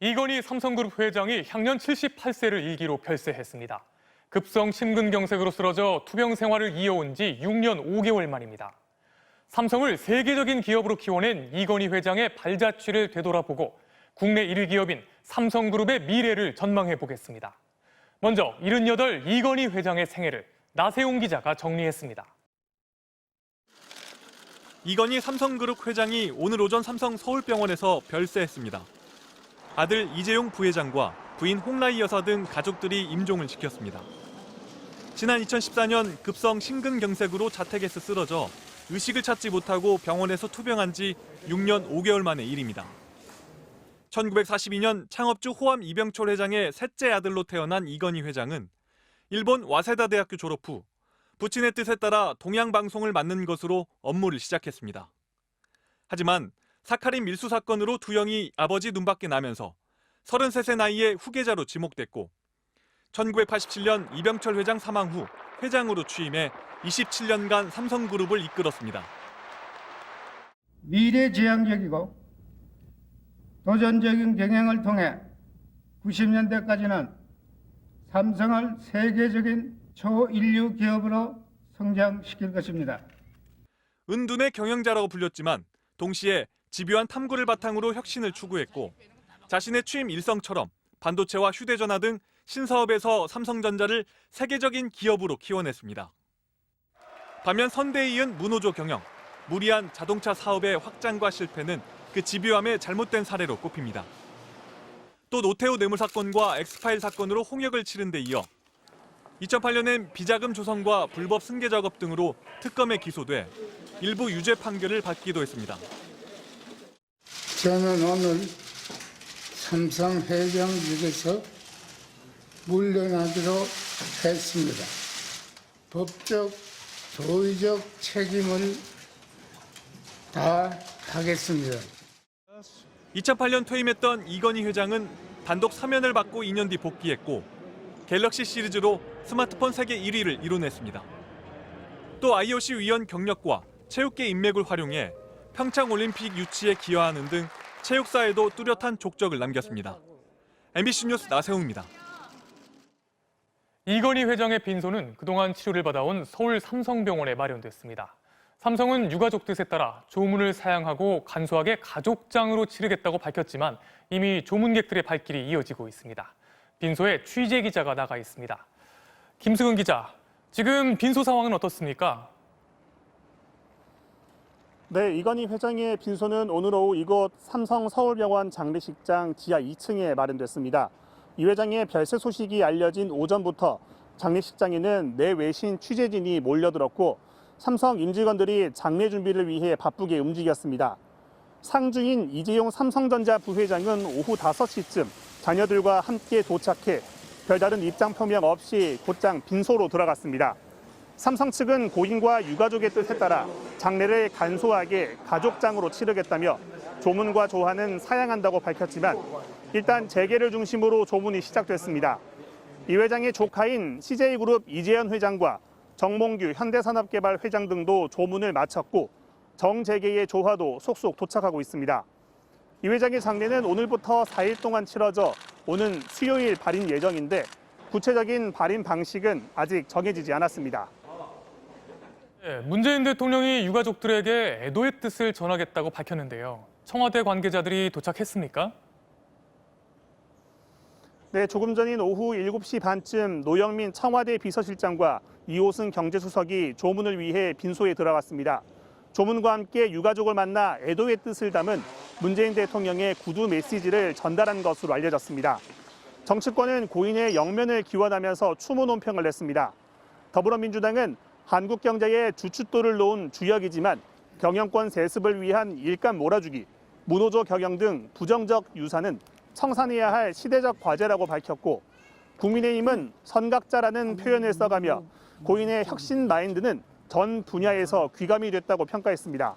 이건희 삼성그룹 회장이 향년 78세를 일기로 별세했습니다. 급성 심근경색으로 쓰러져 투병 생활을 이어온 지 6년 5개월 만입니다. 삼성을 세계적인 기업으로 키워낸 이건희 회장의 발자취를 되돌아보고 국내 1기업인 삼성그룹의 미래를 전망해 보겠습니다. 먼저 78 이건희 회장의 생애를 나세용 기자가 정리했습니다. 이건희 삼성그룹 회장이 오늘 오전 삼성 서울병원에서 별세했습니다. 아들 이재용 부회장과 부인 홍라희 여사 등 가족들이 임종을 지켰습니다. 지난 2014년 급성 심근경색으로 자택에서 쓰러져 의식을 찾지 못하고 병원에서 투병한 지 6년 5개월 만의 일입니다. 1942년 창업주 호암 이병철 회장의 셋째 아들로 태어난 이건희 회장은 일본 와세다 대학교 졸업 후 부친의 뜻에 따라 동양방송을 맡는 것으로 업무를 시작했습니다. 하지만 사카린 밀수 사건으로 두 형이 아버지 눈밖에 나면서 33세 나이에 후계자로 지목됐고 1987년 이병철 회장 사망 후 회장으로 취임해 27년간 삼성그룹을 이끌었습니다. 미래지향적이고 도전적인 경영을 통해 90년대까지는 삼성을 세계적인 초인류 기업으로 성장시킬 것입니다. 은둔의 경영자라고 불렸지만 동시에 집요한 탐구를 바탕으로 혁신을 추구했고 자신의 취임 일성처럼 반도체와 휴대전화 등 신사업에서 삼성전자를 세계적인 기업으로 키워냈습니다. 반면 선대에 이은 문호조 경영, 무리한 자동차 사업의 확장과 실패는 그 집요함의 잘못된 사례로 꼽힙니다. 또 노태우 뇌물 사건과 엑스파일 사건으로 홍역을 치른 데 이어 2008년엔 비자금 조성과 불법 승계 작업 등으로 특검에 기소돼 일부 유죄 판결을 받기도 했습니다. 저는 오늘 삼성 회장직에서 물러나기로 했습니다. 법적, 도의적 책임을 다하겠습니다. 2008년 퇴임했던 이건희 회장은 단독 사면을 받고 2년 뒤 복귀했고 갤럭시 시리즈로 스마트폰 세계 1위를 이뤄냈습니다. 또 IOC 위원 경력과 체육계 인맥을 활용해 평창올림픽 유치에 기여하는 등 체육사에도 뚜렷한 족적을 남겼습니다. MBC 뉴스 나세웅입니다. 이건희 회장의 빈소는 그동안 치료를 받아온 서울 삼성병원에 마련됐습니다. 삼성은 유가족 뜻에 따라 조문을 사양하고 간소하게 가족장으로 치르겠다고 밝혔지만 이미 조문객들의 발길이 이어지고 있습니다. 빈소에 취재 기자가 나가 있습니다. 김승은 기자, 지금 빈소 상황은 어떻습니까? 네, 이건희 회장의 빈소는 오늘 오후 이곳 삼성 서울병원 장례식장 지하 2층에 마련됐습니다. 이 회장의 별세 소식이 알려진 오전부터 장례식장에는 내외신 취재진이 몰려들었고 삼성 임직원들이 장례 준비를 위해 바쁘게 움직였습니다. 상주인 이재용 삼성전자 부회장은 오후 5시쯤 자녀들과 함께 도착해 별다른 입장 표명 없이 곧장 빈소로 들어갔습니다. 삼성 측은 고인과 유가족의 뜻에 따라 장례를 간소하게 가족장으로 치르겠다며 조문과 조화는 사양한다고 밝혔지만 일단 재개를 중심으로 조문이 시작됐습니다. 이 회장의 조카인 CJ그룹 이재현 회장과 정몽규 현대산업개발 회장 등도 조문을 마쳤고 정재계의 조화도 속속 도착하고 있습니다. 이 회장의 장례는 오늘부터 4일 동안 치러져 오는 수요일 발인 예정인데 구체적인 발인 방식은 아직 정해지지 않았습니다. 네, 문재인 대통령이 유가족들에게 애도의 뜻을 전하겠다고 밝혔는데요. 청와대 관계자들이 도착했습니까? 네, 조금 전인 오후 7시 반쯤 노영민 청와대 비서실장과 이호승 경제수석이 조문을 위해 빈소에 들어갔습니다. 조문과 함께 유가족을 만나 애도의 뜻을 담은 문재인 대통령의 구두 메시지를 전달한 것으로 알려졌습니다. 정치권은 고인의 영면을 기원하면서 추모 논평을 냈습니다. 더불어민주당은 한국 경제에 주춧돌을 놓은 주역이지만 경영권 세습을 위한 일감 몰아주기, 문호조 경영 등 부정적 유사는 청산해야 할 시대적 과제라고 밝혔고 국민의힘은 선각자라는 표현을 써가며 고인의 혁신 마인드는 전 분야에서 귀감이 됐다고 평가했습니다.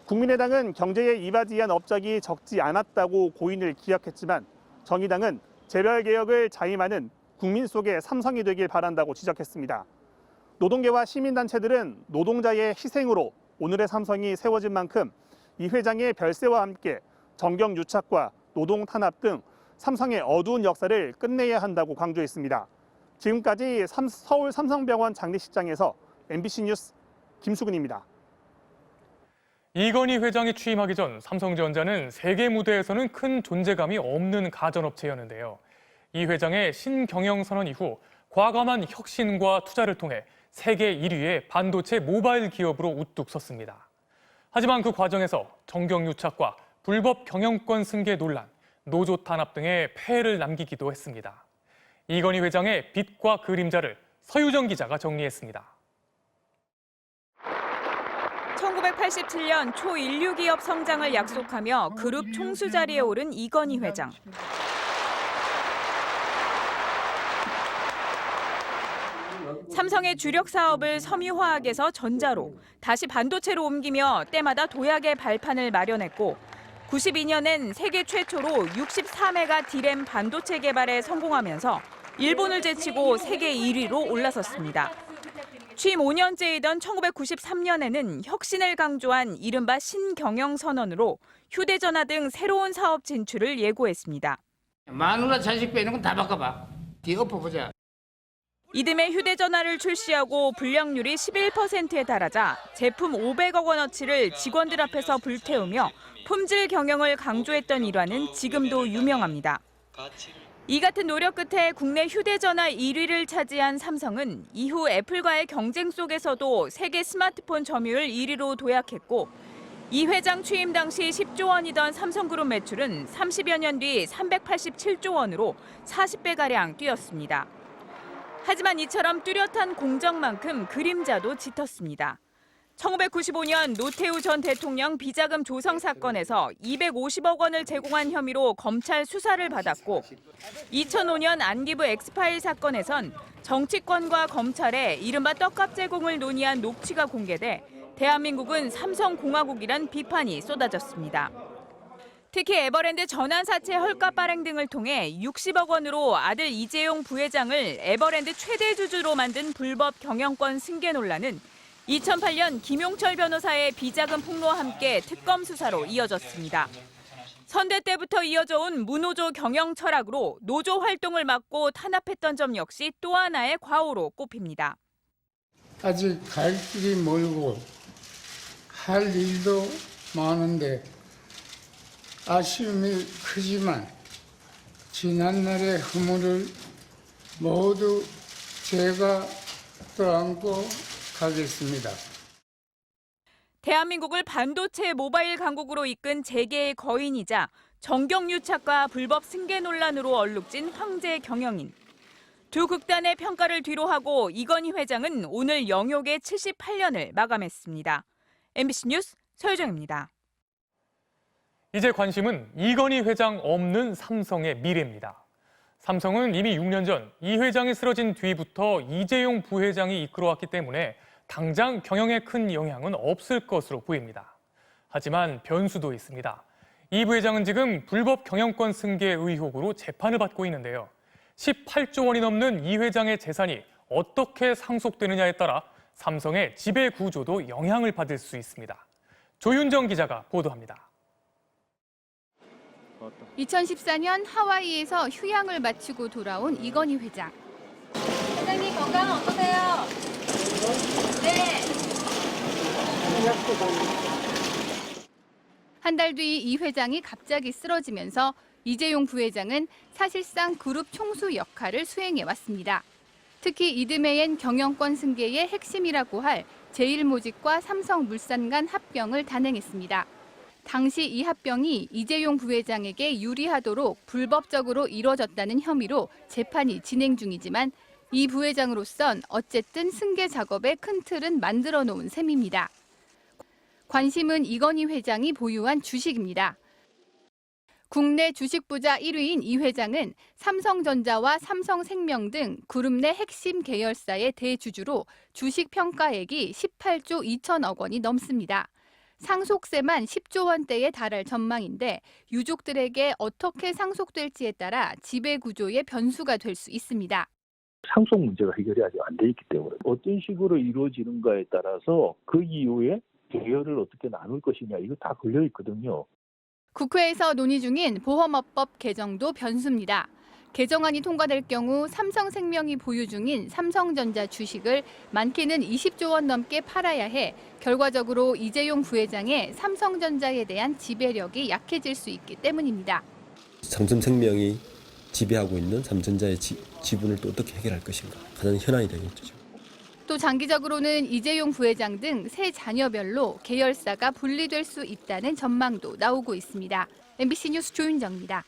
국민의당은 경제에 이바지한 업적이 적지 않았다고 고인을 기약했지만 정의당은 재벌개혁을 자임하는 국민 속의 삼성이 되길 바란다고 지적했습니다. 노동계와 시민단체들은 노동자의 희생으로 오늘의 삼성이 세워진 만큼 이 회장의 별세와 함께 정경유착과 노동 탄압 등 삼성의 어두운 역사를 끝내야 한다고 강조했습니다. 지금까지 서울 삼성병원 장례식장에서 MBC 뉴스 김수근입니다. 이건희 회장이 취임하기 전 삼성전자는 세계 무대에서는 큰 존재감이 없는 가전업체였는데요. 이 회장의 신경영 선언 이후 과감한 혁신과 투자를 통해 세계 1위의 반도체 모바일 기업으로 우뚝 섰습니다. 하지만 그 과정에서 정경유착과 불법 경영권 승계 논란, 노조 탄압 등의 폐해를 남기기도 했습니다. 이건희 회장의 빛과 그림자를 서유정 기자가 정리했습니다. 1987년 초인류 기업 성장을 약속하며 그룹 총수 자리에 오른 이건희 회장. 삼성의 주력 사업을 섬유화학에서 전자로, 다시 반도체로 옮기며 때마다 도약의 발판을 마련했고 92년엔 세계 최초로 64메가 D램 반도체 개발에 성공하면서 일본을 제치고 세계 1위로 올라섰습니다. 취임 5년째이던 1993년에는 혁신을 강조한 이른바 신경영 선언으로 휴대전화 등 새로운 사업 진출을 예고했습니다. 마누라 자식 빼는 건 다 바꿔봐. 뒤 엎어보자. 이듬해 휴대전화를 출시하고 불량률이 11%에 달하자 제품 500억 원어치를 직원들 앞에서 불태우며 품질 경영을 강조했던 일화는 지금도 유명합니다. 이 같은 노력 끝에 국내 휴대전화 1위를 차지한 삼성은 이후 애플과의 경쟁 속에서도 세계 스마트폰 점유율 1위로 도약했고 이 회장 취임 당시 10조 원이던 삼성그룹 매출은 30여 년 뒤 387조 원으로 40배가량 뛰었습니다. 하지만 이처럼 뚜렷한 공정만큼 그림자도 짙었습니다. 1995년 노태우 전 대통령 비자금 조성 사건에서 250억 원을 제공한 혐의로 검찰 수사를 받았고 2005년 안기부 엑스파일 사건에선 정치권과 검찰의 이른바 떡값 제공을 논의한 녹취가 공개돼 대한민국은 삼성공화국이란 비판이 쏟아졌습니다. 특히 에버랜드 전환사채 헐값 발행 등을 통해 60억 원으로 아들 이재용 부회장을 에버랜드 최대 주주로 만든 불법 경영권 승계 논란은 2008년 김용철 변호사의 비자금 폭로와 함께 특검 수사로 이어졌습니다. 선대 때부터 이어져 온 무노조 경영 철학으로 노조 활동을 막고 탄압했던 점 역시 또 하나의 과오로 꼽힙니다. 아직 갈 길이 멀고 할 일도 많은데 아쉬움이 크지만 지난날의 허물을 모두 제가 떠안고 가겠습니다. 대한민국을 반도체 모바일 강국으로 이끈 재계의 거인이자 정경유착과 불법 승계 논란으로 얼룩진 황제 경영인. 두 극단의 평가를 뒤로하고 이건희 회장은 오늘 영욕의 78년을 마감했습니다. MBC 뉴스 서유정입니다. 이제 관심은 이건희 회장 없는 삼성의 미래입니다. 삼성은 이미 6년 전 이 회장이 쓰러진 뒤부터 이재용 부회장이 이끌어왔기 때문에 당장 경영에 큰 영향은 없을 것으로 보입니다. 하지만 변수도 있습니다. 이 부회장은 지금 불법 경영권 승계 의혹으로 재판을 받고 있는데요. 18조 원이 넘는 이 회장의 재산이 어떻게 상속되느냐에 따라 삼성의 지배 구조도 영향을 받을 수 있습니다. 조윤정 기자가 보도합니다. 2014년 하와이에서 휴양을 마치고 돌아온 이건희 회장. 회장님 건강 어떠세요? 네. 한 달 뒤 이 회장이 갑자기 쓰러지면서 이재용 부회장은 사실상 그룹 총수 역할을 수행해 왔습니다. 특히 이듬해엔 경영권 승계의 핵심이라고 할 제일모직과 삼성물산 간 합병을 단행했습니다. 당시 이 합병이 이재용 부회장에게 유리하도록 불법적으로 이뤄졌다는 혐의로 재판이 진행 중이지만 이 부회장으로선 어쨌든 승계 작업의 큰 틀은 만들어 놓은 셈입니다. 관심은 이건희 회장이 보유한 주식입니다. 국내 주식 부자 1위인 이 회장은 삼성전자와 삼성생명 등 그룹 내 핵심 계열사의 대주주로 주식 평가액이 18조 2천억 원이 넘습니다. 상속세만 10조 원대에 달할 전망인데 유족들에게 어떻게 상속될지에 따라 지배 구조의 변수가 될 수 있습니다. 상속 문제가 해결이 아직 안 돼 있기 때문에 어떤 식으로 이루어지는가에 따라서 그 이후에 계열을 어떻게 나눌 것이냐 이거 다 걸려 있거든요. 국회에서 논의 중인 보험업법 개정도 변수입니다. 개정안이 통과될 경우 삼성생명이 보유 중인 삼성전자 주식을 많게는 20조 원 넘게 팔아야 해 결과적으로 이재용 부회장의 삼성전자에 대한 지배력이 약해질 수 있기 때문입니다. 삼성생명이 지배하고 있는 삼성전자의 지분을 또 어떻게 해결할 것인가 가장 현안이 되겠죠. 또 장기적으로는 이재용 부회장 등 세 자녀별로 계열사가 분리될 수 있다는 전망도 나오고 있습니다. MBC 뉴스 조윤정입니다.